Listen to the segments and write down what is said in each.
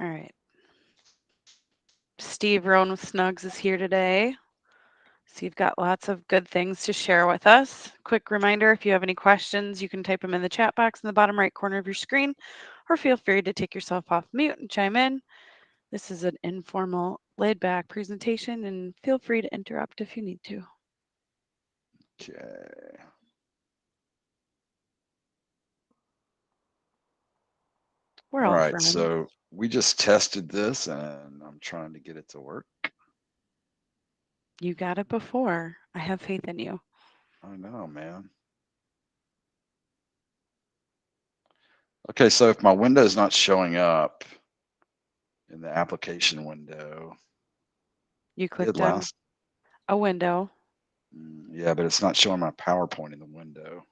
All right. Steve Roan with Snugz is here today. So you've got lots of good things to share with us. Quick reminder, if you have any questions, you can type them in the chat box in the bottom right corner of your screen, or feel free to take yourself off mute and chime in. This is an informal, laid-back presentation, and feel free to interrupt if you need to. Okay. We're All all right, friends. so we just tested this and I'm trying to get it to work. You got it before. I have faith in you. I know, man. Okay, so if my window is not showing up in the application window, You it did clicked on last. a window. Yeah, but it's not showing my PowerPoint in the window.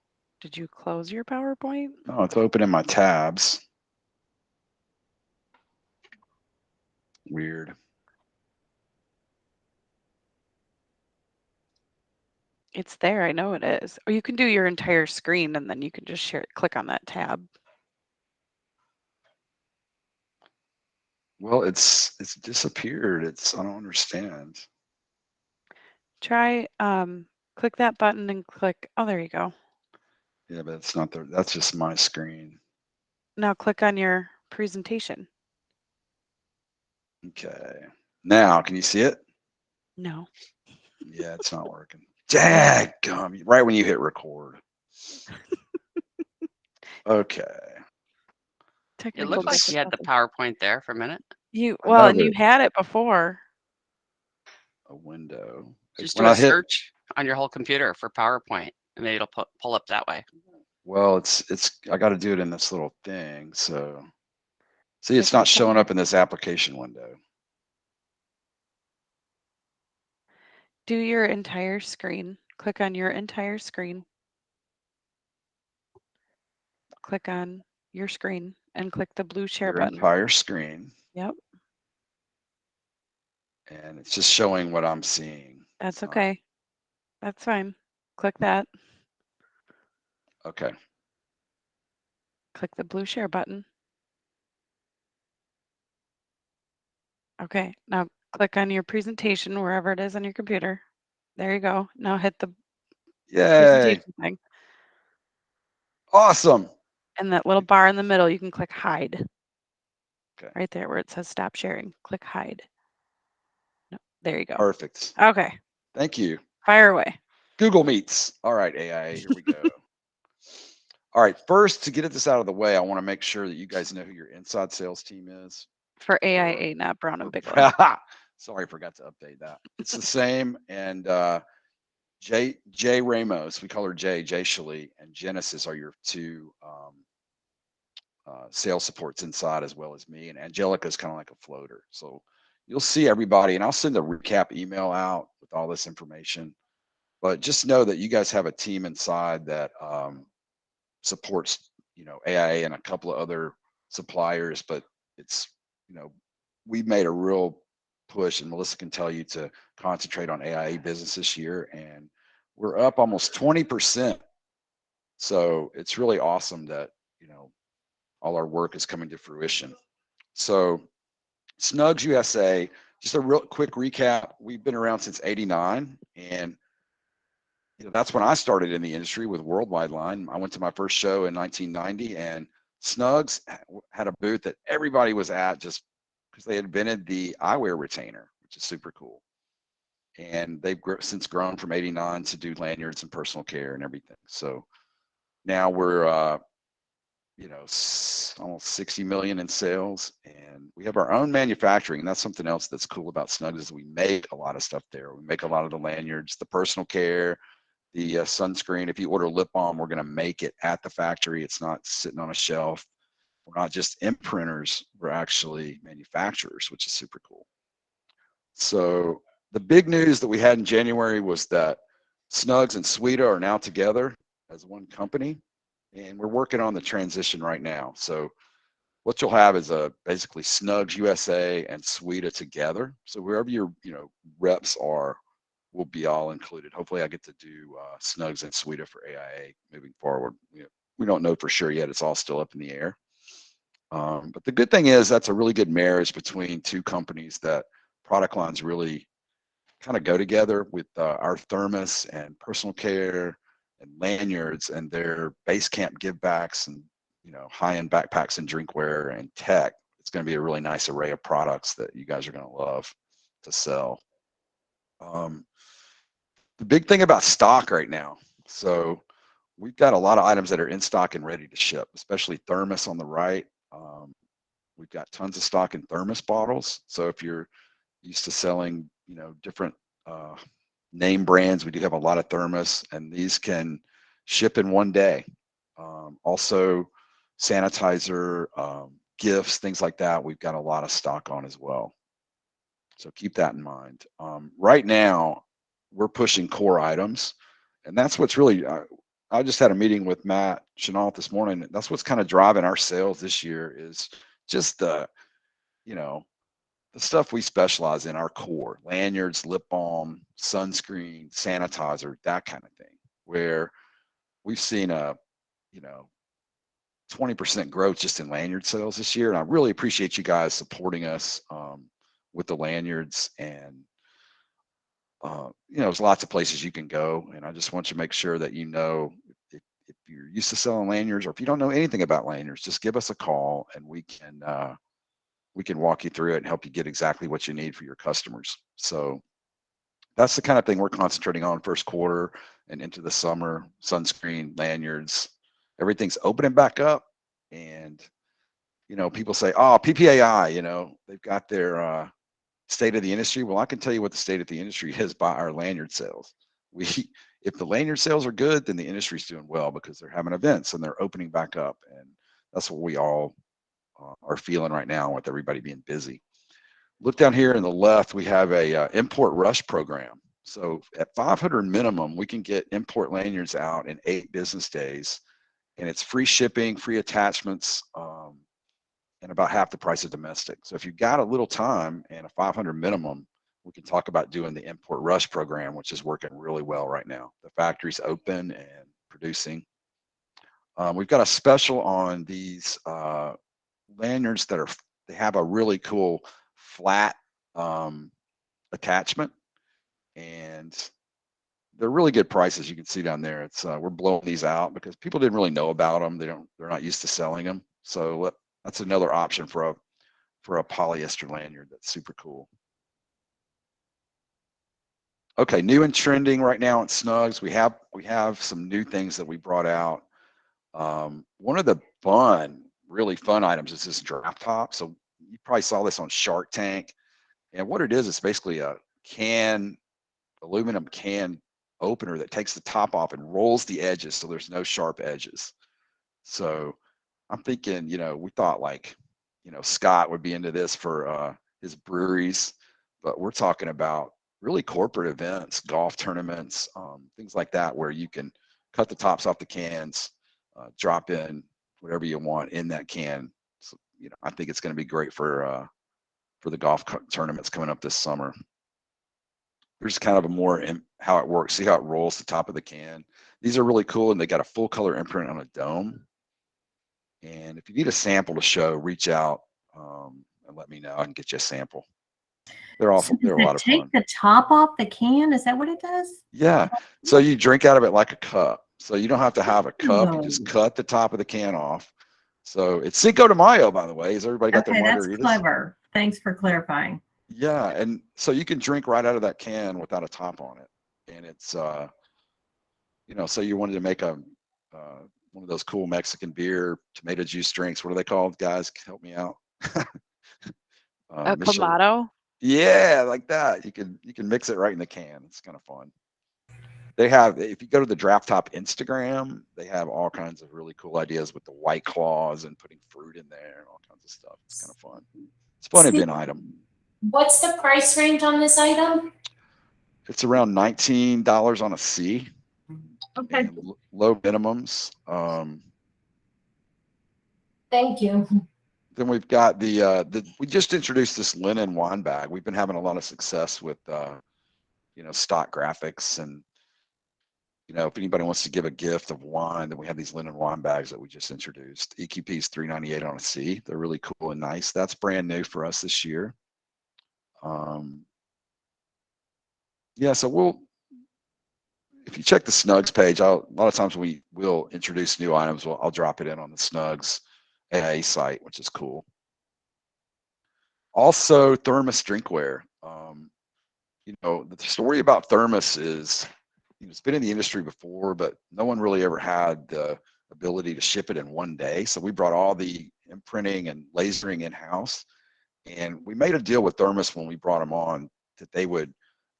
Did you close your PowerPoint? Oh, it's open in my tabs. Weird. It's there. I know it is. Or you can do your entire screen and then you can just share. Click on that tab. Well, it's disappeared. I don't understand. Try click that button and click. Oh, there you go. Yeah, but it's not there. That's just my screen. Now click on your presentation. Okay. Now, can you see it? No. Yeah, it's not working. Daggum. Right when you hit record. Okay. It Technical looked like you had the difficulty. PowerPoint there for a minute. I know, And you but had it before. a window. Just When do a I hit, search on your whole computer for PowerPoint, and maybe it'll pull up that way. well, I got to do it in this little thing. So, see, Okay, it's not click on showing up in this application window. do your entire screen. Click on your entire screen. Click on your screen and click the blue share Your button. entire screen, Yep, and it's just showing what I'm seeing. that's It's not okay. That's fine. Click that. okay. Click the blue share button. Okay, now click on your presentation wherever it is on your computer. There you go. Now hit the Yay! presentation thing. Awesome. And that little bar in the middle, you can click hide. Okay. Right there where it says stop sharing. Click hide. No, there you go. Perfect. Okay, Thank you. fire away. Google Meets. All right, AI. Here we go. All right. First, to get this out of the way, I want to make sure that you guys know who your inside sales team is. For AIA, not Brown and Bigelow. Sorry, I forgot to update that. It's the same. And Jay Ramos, we call her Jay Shalee, and Genesis are your two sales supports inside, as well as me. And Angelica is kind of like a floater. So you'll see everybody, and I'll send a recap email out with all this information. But just know that you guys have a team inside that supports, AIA and a couple of other suppliers. But it's, we've made a real push, and Melissa can tell you, to concentrate on AIA business this year, and we're up almost 20%. So it's really awesome that, all our work is coming to fruition. So Snugz USA, just a real quick recap. We've been around since '89, and that's when I started in the industry with Worldwide Line. I went to my first show in 1990, and Snugz had a booth that everybody was at just because they invented the eyewear retainer, which is super cool. And they've since grown from '89 to do lanyards and personal care and everything. So now we're almost 60 million in sales, and we have our own manufacturing. And that's something else that's cool about Snugz, is we make a lot of stuff there. We make a lot of the lanyards, the personal care, the sunscreen. If you order lip balm, we're going to make it at the factory. It's not sitting on a shelf. We're not just imprinters, we're actually manufacturers, which is super cool. So the big news that we had in January was that Snugz and Sweeta are now together as one company, and we're working on the transition right now. So what you'll have is basically Snugz USA and Sweeta together. So wherever your reps are, will be all included. Hopefully, I get to do Snugz and Sweeta for AIA moving forward. We don't know for sure yet; it's all still up in the air. But the good thing is that's a really good marriage between two companies that product lines really kind of go together with our thermos and personal care and lanyards and their base camp give backs and high-end backpacks and drinkware and tech. It's going to be a really nice array of products that you guys are going to love to sell. The big thing about stock right now, so we've got a lot of items that are in stock and ready to ship, especially thermos on the right. We've got tons of stock in thermos bottles. So if you're used to selling, different name brands, we do have a lot of thermos, and these can ship in one day. Also, sanitizer, gifts, things like that, we've got a lot of stock on as well. So keep that in mind. Right now, we're pushing core items, and that's what's really. I just had a meeting with Matt Chenault this morning. That's what's kind of driving our sales this year is just the stuff we specialize in, our core: lanyards, lip balm, sunscreen, sanitizer, that kind of thing. Where we've seen a 20% growth just in lanyard sales this year, and I really appreciate you guys supporting us with the lanyards. And there's lots of places you can go, and I just want you to make sure that if you're used to selling lanyards, or if you don't know anything about lanyards, just give us a call and we can walk you through it and help you get exactly what you need for your customers. So that's the kind of thing we're concentrating on first quarter and into the summer. Sunscreen, lanyards, everything's opening back up. And people say, oh, PPAI, they've got their state of the industry. Well, I can tell you what the state of the industry is by our lanyard sales. If the lanyard sales are good, then the industry's doing well because they're having events and they're opening back up, and that's what we all are feeling right now with everybody being busy. Look down here in the left, we have a import rush program. So at 500 minimum, we can get import lanyards out in 8 business days, and it's free shipping, free attachments, and about half the price of domestic. So if you've got a little time and a 500 minimum, we can talk about doing the import rush program, which is working really well right now. The factory's open and producing. We've got a special on these lanyards they have a really cool flat attachment, and they're really good prices. You can see down there. It's we're blowing these out because people didn't really know about them. They're not used to selling them. So that's another option for a polyester lanyard that's super cool. Okay, new and trending right now at Snugz. We have some new things that we brought out. One of the really fun items is this draft top. So you probably saw this on Shark Tank. And what it is, it's basically a aluminum can opener that takes the top off and rolls the edges so there's no sharp edges. So I'm thinking, we thought Scott would be into this for his breweries, but we're talking about really corporate events, golf tournaments, things like that, where you can cut the tops off the cans, drop in whatever you want in that can. So, I think it's going to be great for the golf tournaments coming up this summer. Here's kind of a more how it works. See how it rolls the top of the can. These are really cool, and they got a full color imprint on a dome. And if you need a sample to show, reach out and let me know. I can get you a sample. They're awesome. They're a lot of fun. Take the top off the can? Is that what it does? Yeah. So you drink out of it like a cup. So you don't have to have a cup. You just cut the top of the can off. So it's Cinco de Mayo, by the way. Has everybody got their margaritas? That's clever. Thanks for clarifying. Yeah, and so you can drink right out of that can without a top on it, and it's so you wanted to make one of those cool Mexican beer tomato juice drinks. What are they called, guys? Help me out. A Clamato? Yeah, like that. You can mix it right in the can. It's kind of fun. They have, if you go to the Draft Top Instagram, they have all kinds of really cool ideas with the White Claws and putting fruit in there and all kinds of stuff. It's kind of fun. It's a fun event item. What's the price range on this item? It's around $19 on a C. Okay. And low minimums. Thank you. Then we've got we just introduced this linen wine bag. We've been having a lot of success with stock graphics, and You know, if anybody wants to give a gift of wine, then we have these linen wine bags that we just introduced. EQP is $3.98 on a C. They're really cool and nice. That's brand new for us this year. Yeah, so if you check the Snugz page, a lot of times we will introduce new items. I'll drop it in on the Snugz AA site, which is cool. Also, thermos drinkware. You know, the story about thermos is, you know, it's been in the industry before, but no one really ever had the ability to ship it in one day. So we brought all the imprinting and lasering in-house, and we made a deal with thermos when we brought them on that they would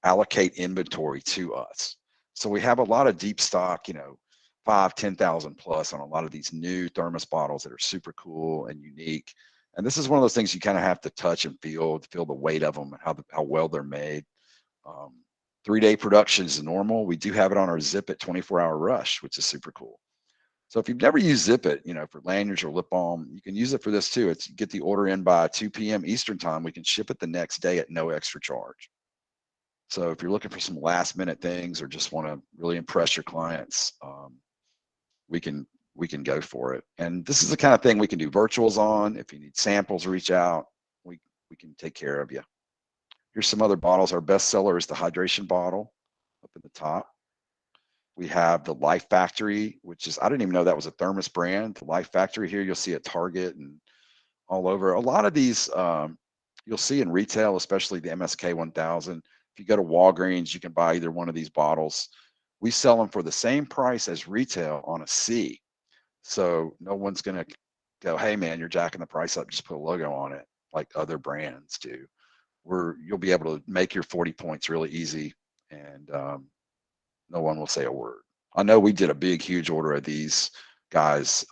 allocate inventory to us. So we have a lot of deep stock, you know, 10,000 plus on a lot of these new thermos bottles that are super cool and unique. And this is one of those things you kind of have to touch and feel the weight of them and how well they're made. 3-day production is normal. We do have it on our Zip It 24-hour rush, which is super cool. So if you've never used Zip It, you know, for lanyards or lip balm, you can use it for this too. It's get the order in by 2 p.m. Eastern time. We can ship it the next day at no extra charge. So if you're looking for some last minute things or just want to really impress your clients, we can go for it. And this is the kind of thing we can do virtuals on. If you need samples, reach out. We can take care of you. Here's some other bottles. Our best seller is the hydration bottle up at the top. We have the Life Factory, which is, I didn't even know that was a thermos brand. The Life Factory here, you'll see at Target and all over. A lot of these you'll see in retail, especially the MSK 1000. If you go to Walgreens, you can buy either one of these bottles. We sell them for the same price as retail on a C. So no one's going to go, hey man, you're jacking the price up, just put a logo on it like other brands do. You'll be able to make your 40 points really easy, and no one will say a word. I know we did a big, huge order of these guys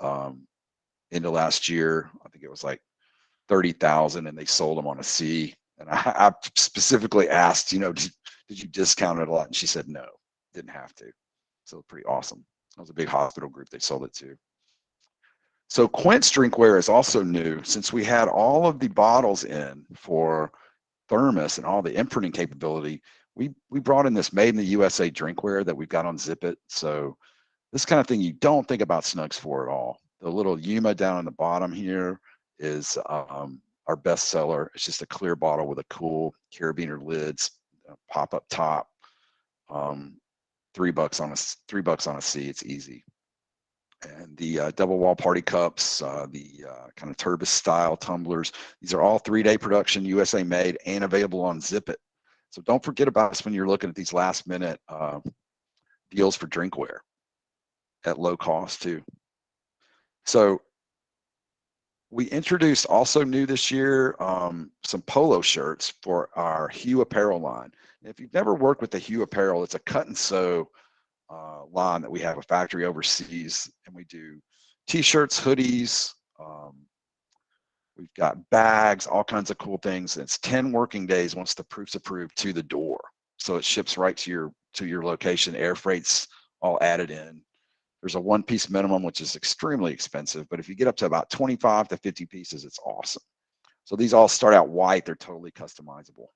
into last year. I think it was like 30,000, and they sold them on a C. And I specifically asked, you know, did you discount it a lot? And she said no, didn't have to. So pretty awesome. That was a big hospital group they sold it to. So Quince drinkware is also new. Since we had all of the bottles in for thermos and all the imprinting capability, we brought in this made in the USA drinkware that we've got on Zip It. So this kind of thing you don't think about Snugz for at all. The little Yuma down on the bottom here is our best seller. It's just a clear bottle with a cool carabiner lids, pop up top. $3 on a C. It's easy. And the double wall party cups, the kind of turbis style tumblers. These are all 3-day production, USA made, and available on Zip It. So don't forget about us when you're looking at these last minute deals for drinkware at low cost too. So we introduced also new this year some polo shirts for our Hue apparel line. And if you've never worked with the Hue apparel, it's a cut and sew line that we have a factory overseas, and we do t-shirts, hoodies, we've got bags, all kinds of cool things. And it's 10 working days once the proof's approved to the door, so it ships right to your location. Air freight's all added in. There's a 1-piece minimum, which is extremely expensive, but if you get up to about 25 to 50 pieces, it's awesome. So these all start out white. They're totally customizable.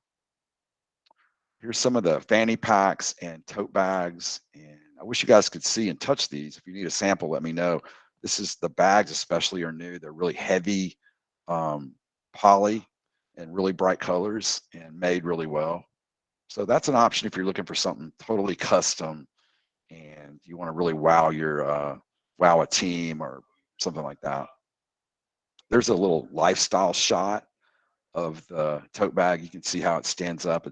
Here's some of the fanny packs and tote bags, and I wish you guys could see and touch these. If you need a sample, let me know. This is the bags, especially, are new. They're really heavy poly and really bright colors and made really well. So that's an option if you're looking for something totally custom and you want to really wow a team or something like that. There's a little lifestyle shot of the tote bag. You can see how it stands up.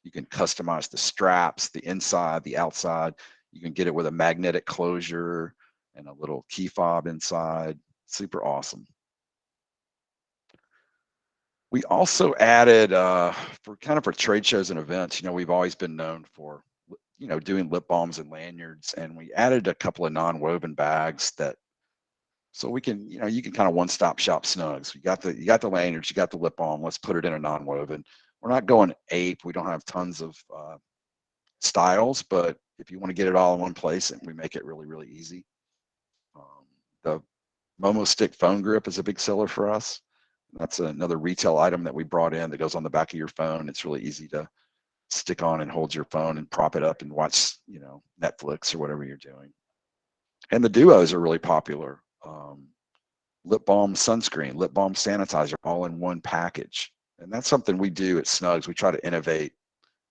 You can customize the straps, the inside, the outside. You can get it with a magnetic closure and a little key fob inside. Super awesome. We also added for trade shows and events, you know, we've always been known for, you know, doing lip balms and lanyards, and we added a couple of non-woven bags that, so we can, you know, you can kind of one-stop shop Snugz. You got the lanyards, you got the lip balm. Let's put it in a non-woven. We're not going ape. We don't have tons of styles, but if you want to get it all in one place, and we make it really, really easy. The Momo Stick phone grip is a big seller for us. That's another retail item that we brought in that goes on the back of your phone. It's really easy to stick on and hold your phone and prop it up and watch, Netflix or whatever you're doing. And the duos are really popular. Lip balm sunscreen, lip balm sanitizer, all in one package. And that's something we do at Snugz. We try to innovate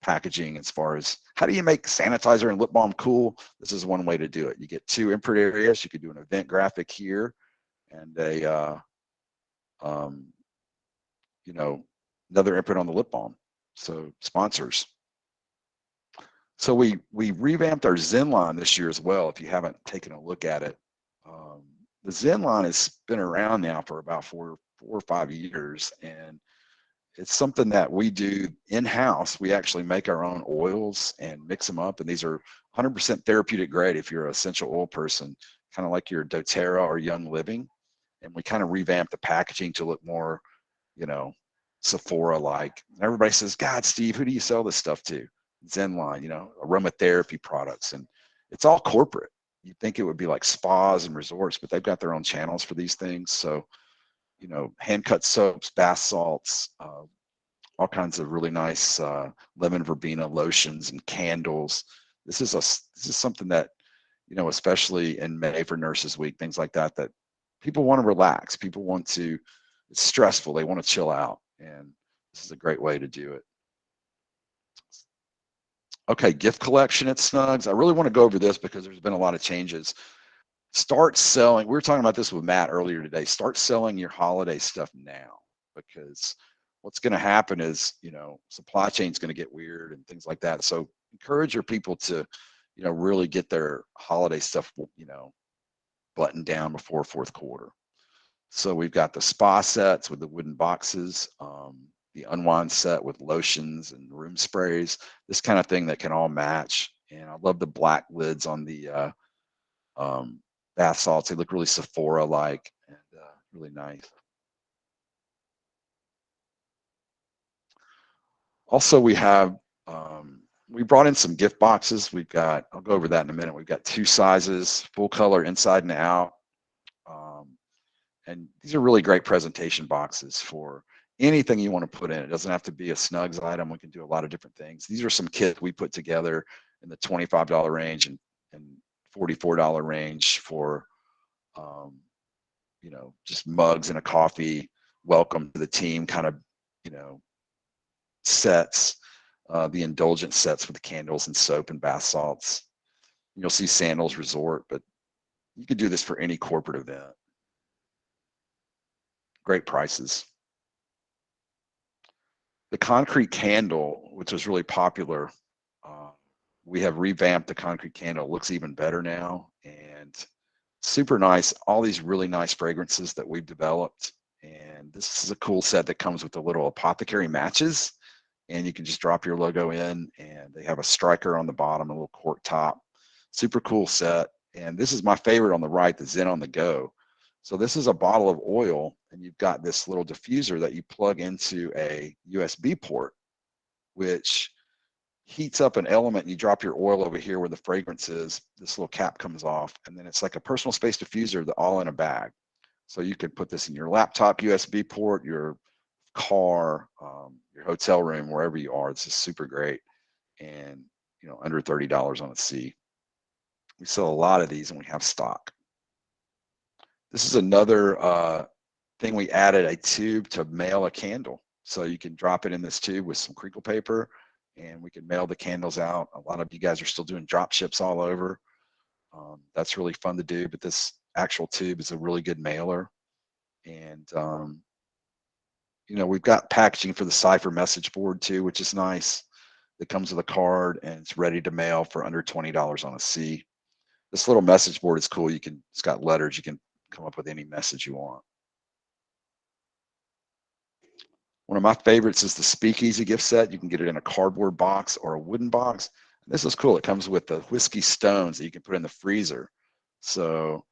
packaging as far as how do you make sanitizer and lip balm cool? This is one way to do it. You get 2 imprint areas. You could do an event graphic here and another imprint on the lip balm. So sponsors. So we revamped our Zen line this year as well. If you haven't taken a look at it, the Zen line has been around now for about 4 or 5 years, and it's something that we do in-house. We actually make our own oils and mix them up, and these are 100% therapeutic grade if you're an essential oil person, kind of like your doTERRA or Young Living. And we kind of revamp the packaging to look more, Sephora-like. And everybody says, God, Steve, who do you sell this stuff to? Zen line, aromatherapy products, and it's all corporate. You'd think it would be like spas and resorts, but they've got their own channels for these things. So, hand-cut soaps, bath salts, all kinds of really nice lemon verbena lotions and candles. This is something that, especially in May for Nurses Week, things like that, that people want to relax. People want to, it's stressful. They want to chill out. And this is a great way to do it. Okay, gift collection at Snugz. I really want to go over this because there's been a lot of changes. Start selling. We were talking about this with Matt earlier today. Start selling your holiday stuff now, because what's going to happen is, supply chain is going to get weird and things like that. So encourage your people to, really get their holiday stuff, buttoned down before fourth quarter. So we've got the spa sets with the wooden boxes, the unwind set with lotions and room sprays, this kind of thing that can all match. And I love the black lids on the bath salts. They look really Sephora-like and really nice. Also, we have, we brought in some gift boxes. We've got, I'll go over that in a minute. We've got 2 sizes, full color inside and out. And these are really great presentation boxes for anything you want to put in. It doesn't have to be a Snugz item. We can do a lot of different things. These are some kits we put together in the $25 range and $44 range for, just mugs and a coffee, welcome to the team kind of, sets, the indulgent sets with the candles and soap and bath salts. You'll see Sandals Resort, but you could do this for any corporate event. Great prices. The concrete candle, which was really popular, we have revamped the concrete candle. It looks even better now and super nice. All these really nice fragrances that we've developed. And this is a cool set that comes with the little apothecary matches. And you can just drop your logo in, and they have a striker on the bottom, a little cork top. Super cool set. And this is my favorite on the right, the Zen on the Go. So this is a bottle of oil, and you've got this little diffuser that you plug into a USB port, which heats up an element. You drop your oil over here where the fragrance is. This little cap comes off, and then it's like a personal space diffuser, all in a bag. So you could put this in your laptop USB port, your car, your hotel room, wherever you are. This is super great, and under $30 on a C. We sell a lot of these, and we have stock. This is another thing. We added a tube to mail a candle. So you can drop it in this tube with some crinkle paper, and we can mail the candles out. A lot of you guys are still doing drop ships all over. That's really fun to do, but this actual tube is a really good mailer. And, we've got packaging for the Cypher message board too, which is nice. It comes with a card, and it's ready to mail for under $20 on a C. This little message board is cool. It's got letters. You can come up with any message you want. One of my favorites is the Speakeasy gift set. You can get it in a cardboard box or a wooden box. This is cool. It comes with the whiskey stones that you can put in the freezer. So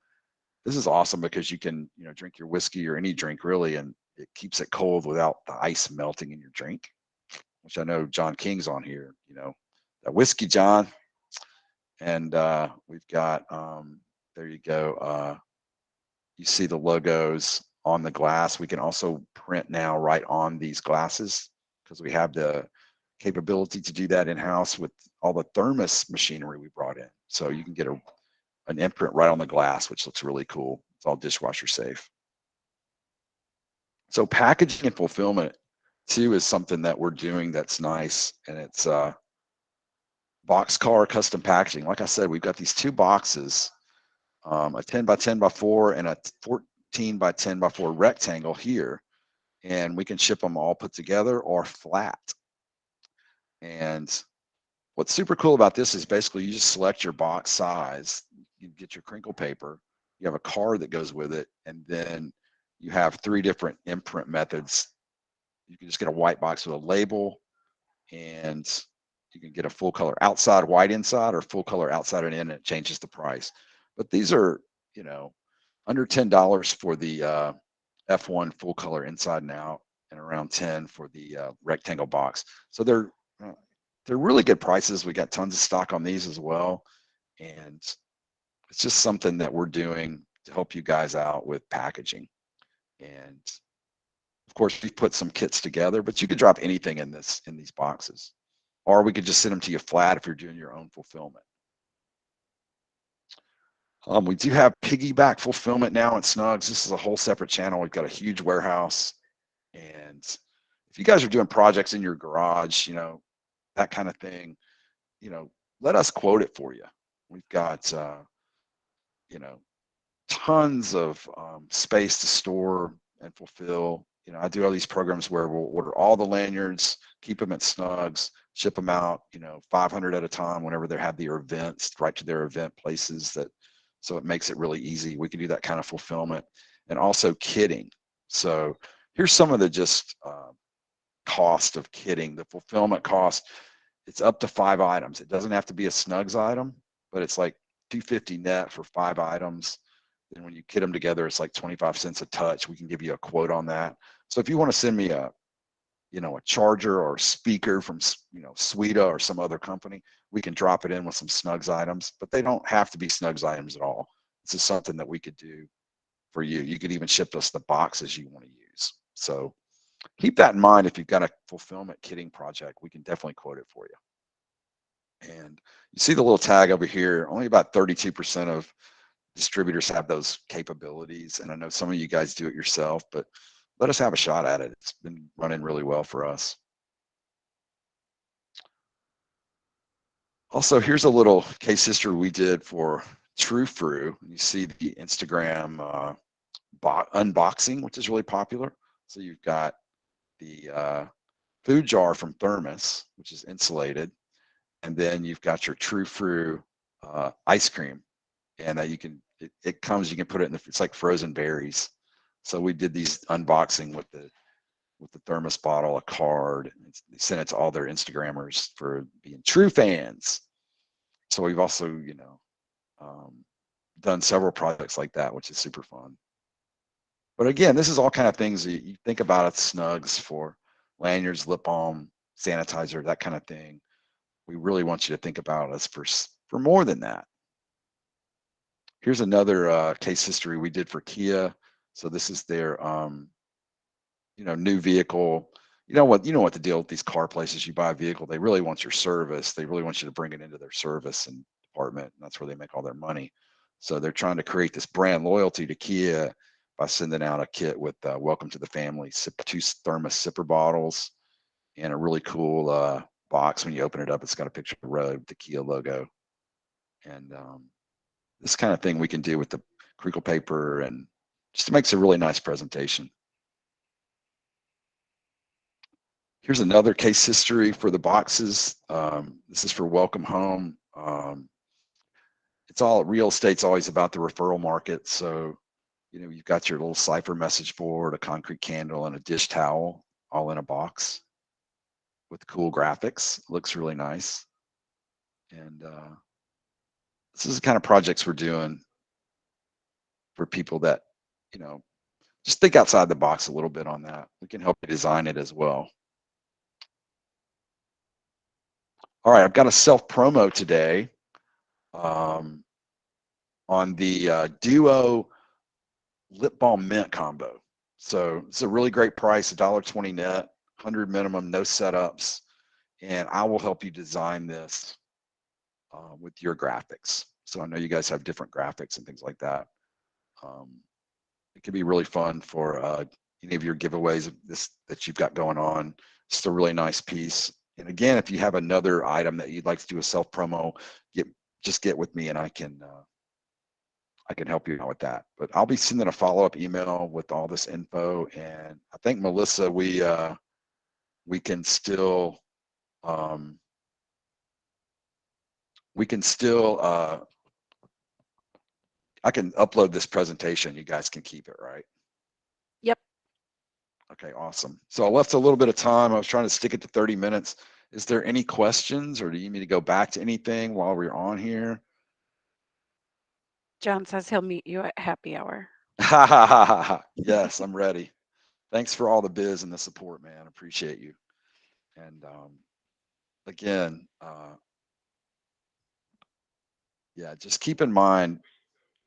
this is awesome because you can, drink your whiskey or any drink really, and it keeps it cold without the ice melting in your drink, which I know John King's on here, that whiskey, John. And we've got, there you go. You see the logos on the glass. We can also print now right on these glasses because we have the capability to do that in-house with all the thermos machinery we brought in. So you can get an imprint right on the glass, which looks really cool. It's all dishwasher safe. So packaging and fulfillment too is something that we're doing that's nice, and it's boxcar custom packaging. Like I said, we've got these 2 boxes, a 10 by 10 by 4 and a 14 by 10 by 4 rectangle here, and we can ship them all put together or flat. And what's super cool about this is basically you just select your box size, you get your crinkle paper, you have a card that goes with it, and then you have 3 different imprint methods. You can just get a white box with a label, and you can get a full color outside, white inside, or full color outside and in, and it changes the price. But these are, you know, under $10 for the F1 full color inside and out, and around 10 for the rectangle box. So they're really good prices. We got tons of stock on these as well, and it's just something that we're doing to help you guys out with packaging. And of course, we put some kits together, but you could drop anything in these boxes, or we could just send them to you flat if you're doing your own fulfillment. We do have piggyback fulfillment now at Snugz. This is a whole separate channel. We've got a huge warehouse, and if you guys are doing projects in your garage, you know, that kind of thing, you know, let us quote it for you. We've got, you know, tons of space to store and fulfill. You know, I do all these programs where we'll order all the lanyards, keep them at Snugz, ship them out, you know, 500 at a time whenever they have their events, right to their event places. So it makes it really easy. We can do that kind of fulfillment, and also kitting. So here's some of the just cost of kitting. The fulfillment cost, it's up to 5 items. It doesn't have to be a Snugz item, but it's like $250 net for 5 items. And when you kit them together, it's like 25 cents a touch. We can give you a quote on that. So if you want to send me a charger or a speaker from, you know, Sweda or some other company, we can drop it in with some Snugz items, but they don't have to be Snugz items at all. This is something that we could do for you. You could even ship us the boxes you want to use. So keep that in mind. If you've got a fulfillment kitting project, we can definitely quote it for you. And you see the little tag over here, only about 32% of distributors have those capabilities. And I know some of you guys do it yourself, but let us have a shot at it. It's been running really well for us. Also, here's a little case history we did for True Fruit. You see the Instagram unboxing, which is really popular. So you've got the food jar from Thermos, which is insulated, and then you've got your True Fruit ice cream, and that you can it comes, you can put it in it's like frozen berries. So we did these unboxing with the Thermos bottle, a card. They sent it to all their Instagrammers for being true fans. So we've also, you know, done several projects like that, which is super fun. But again, this is all kind of things that you think about at Snugz for lanyards, lip balm, sanitizer, that kind of thing. We really want you to think about us for more than that. Here's another case history we did for Kia. So this is their, you know, new vehicle. You know what the deal with these car places. You buy a vehicle, they really want your service. They really want you to bring it into their service and department, and that's where they make all their money. So they're trying to create this brand loyalty to Kia by sending out a kit with welcome to the family, 2 Thermos sipper bottles, and a really cool box. When you open it up, it's got a picture of the road, the Kia logo. And this kind of thing we can do with the crinkle paper, and just makes a really nice presentation. Here's another case history for the boxes. This is for Welcome Home. It's all, real estate's always about the referral market. So, you know, you've got your little cipher message board, a concrete candle, and a dish towel all in a box with cool graphics. Looks really nice. And this is the kind of projects we're doing for people that, you know, just think outside the box a little bit on that. We can help you design it as well. All right, I've got a self promo today on the Duo lip balm mint combo. So it's a really great price, $1.20 net, 100 minimum, no setups. and I will help you design this with your graphics. So I know you guys have different graphics and things like that. It can be really fun for any of your giveaways of this that you've got going on. It's a really nice piece. And again, if you have another item that you'd like to do a self promo, just get with me and I can help you out with that. But I'll be sending a follow-up email with all this info. And I think Melissa, we can still I can upload this presentation. You guys can keep it, right? Yep. Okay, awesome. So I left a little bit of time. I was trying to stick it to 30 minutes. Is there any questions, or do you need me to go back to anything while we're on here? John says he'll meet you at happy hour. Yes, I'm ready. Thanks for all the biz and the support, man. Appreciate you. And again, yeah, just keep in mind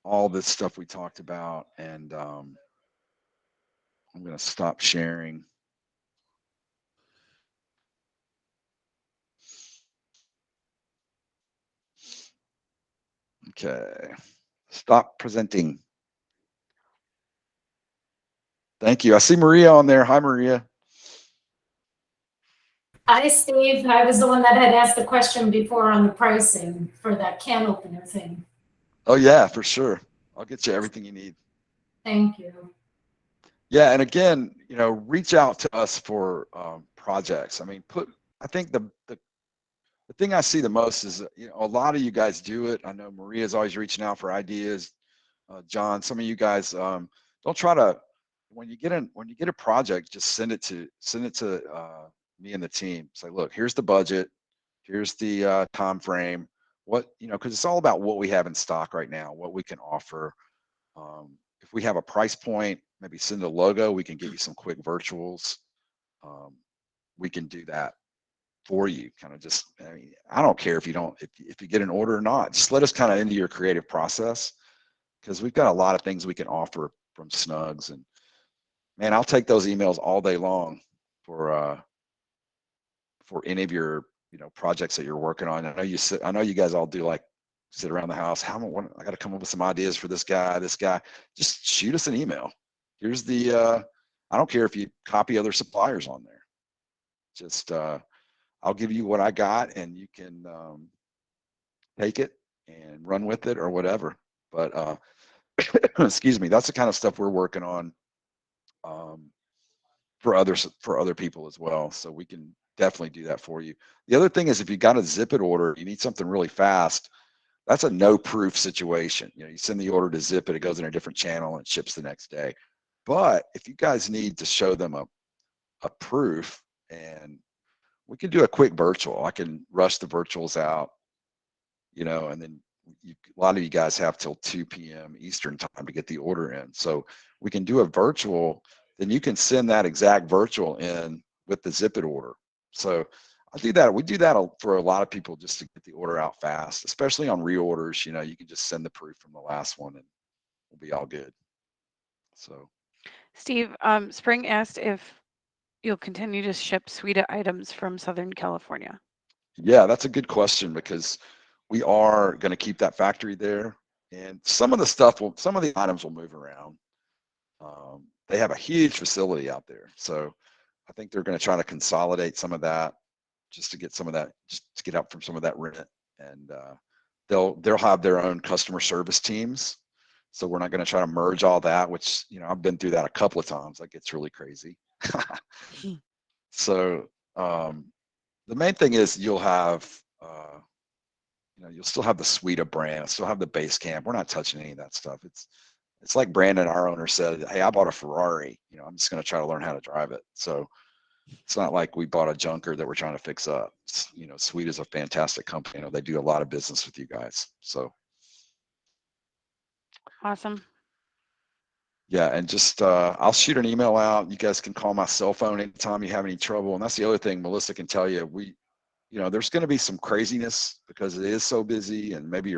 all this stuff we talked about. And I'm going to stop sharing. Okay, stop presenting. Thank you. I see Maria on there. Hi, Maria. Hi, Steve. I was the one that had asked the question before on the pricing for that can opener thing. Oh yeah, for sure. I'll get you everything you need. Thank you. Yeah, and again, reach out to us for projects. I mean, I think the thing I see the most is, a lot of you guys do it. I know Maria's always reaching out for ideas. John, some of you guys don't try to. When you get a project, just send it to me and the team. Say, look, here's the budget, here's the time frame. Because it's all about what we have in stock right now, what we can offer. If we have a price point, maybe send a logo. We can get you some quick virtuals. We can do that for you. Kind of just, I don't care if you get an order or not. Just let us kind of into your creative process, because we've got a lot of things we can offer from Snugz. And man, I'll take those emails all day long for any of your projects that you're working on. I know you guys all do, like, sit around the house. I got to come up with some ideas for this guy. Just shoot us an email. Here's the I don't care if you copy other suppliers on there. Just I'll give you what I got, and you can take it and run with it or whatever. But excuse me, that's the kind of stuff we're working on for other people as well. So we can definitely do that for you. The other thing is, if you got a zip it order, you need something really fast. That's a no proof situation. You send the order to zip it, it goes in a different channel and it ships the next day. But if you guys need to show them a proof, and we can do a quick virtual. I can rush the virtuals out, and then a lot of you guys have till 2 p.m. Eastern time to get the order in. So we can do a virtual, then you can send that exact virtual in with the zip it order. So I'll do that. We do that for a lot of people, just to get the order out fast, especially on reorders. You can just send the proof from the last one and we'll be all good. So Steve, Spring asked if you'll continue to ship Suite items from Southern California. Yeah, that's a good question, because we are going to keep that factory there, and some of the items will move around. They have a huge facility out there, so I think they're going to try to consolidate some of that, just to get out from some of that rent, and they'll have their own customer service teams. So we're not going to try to merge all that, which I've been through that a couple of times. That gets really crazy. So the main thing is you'll have you'll still have the Suite brand, still have the base camp. We're not touching any of that stuff. It's like Brandon, our owner, said, hey, I bought a Ferrari. I'm just going to try to learn how to drive it. So it's not like we bought a junker that we're trying to fix up. Suite is a fantastic company. They do a lot of business with you guys. So Awesome. yeah, and just I'll shoot an email out. You guys can call my cell phone anytime you have any trouble. And that's the other thing Melissa can tell you. There's going to be some craziness because it is so busy, and maybe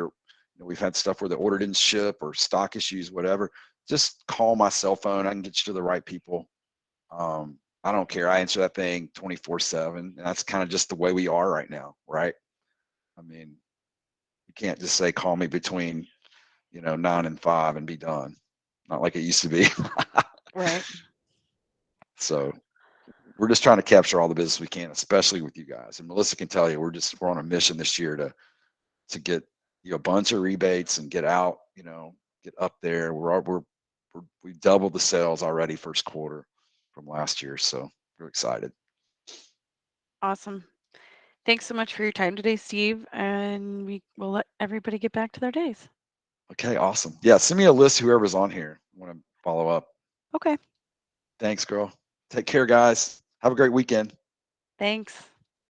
we've had stuff where the order didn't ship or stock issues, whatever. Just call my cell phone. I can get you to the right people. I don't care. I answer that thing 24/7. And that's kind of just the way we are right now, right? I mean, you can't just say, call me between, 9 and 5 and be done. Not like it used to be. Right. So we're just trying to capture all the business we can, especially with you guys. And Melissa can tell you, we're on a mission this year to get a bunch of rebates and get out, get up there. We doubled the sales already first quarter from last year, so we're excited. Awesome. Thanks so much for your time today, Steve, and we will let everybody get back to their days. Okay, awesome. Yeah, send me a list, whoever's on here. I want to follow up. Okay. Thanks, girl. Take care, guys. Have a great weekend. Thanks.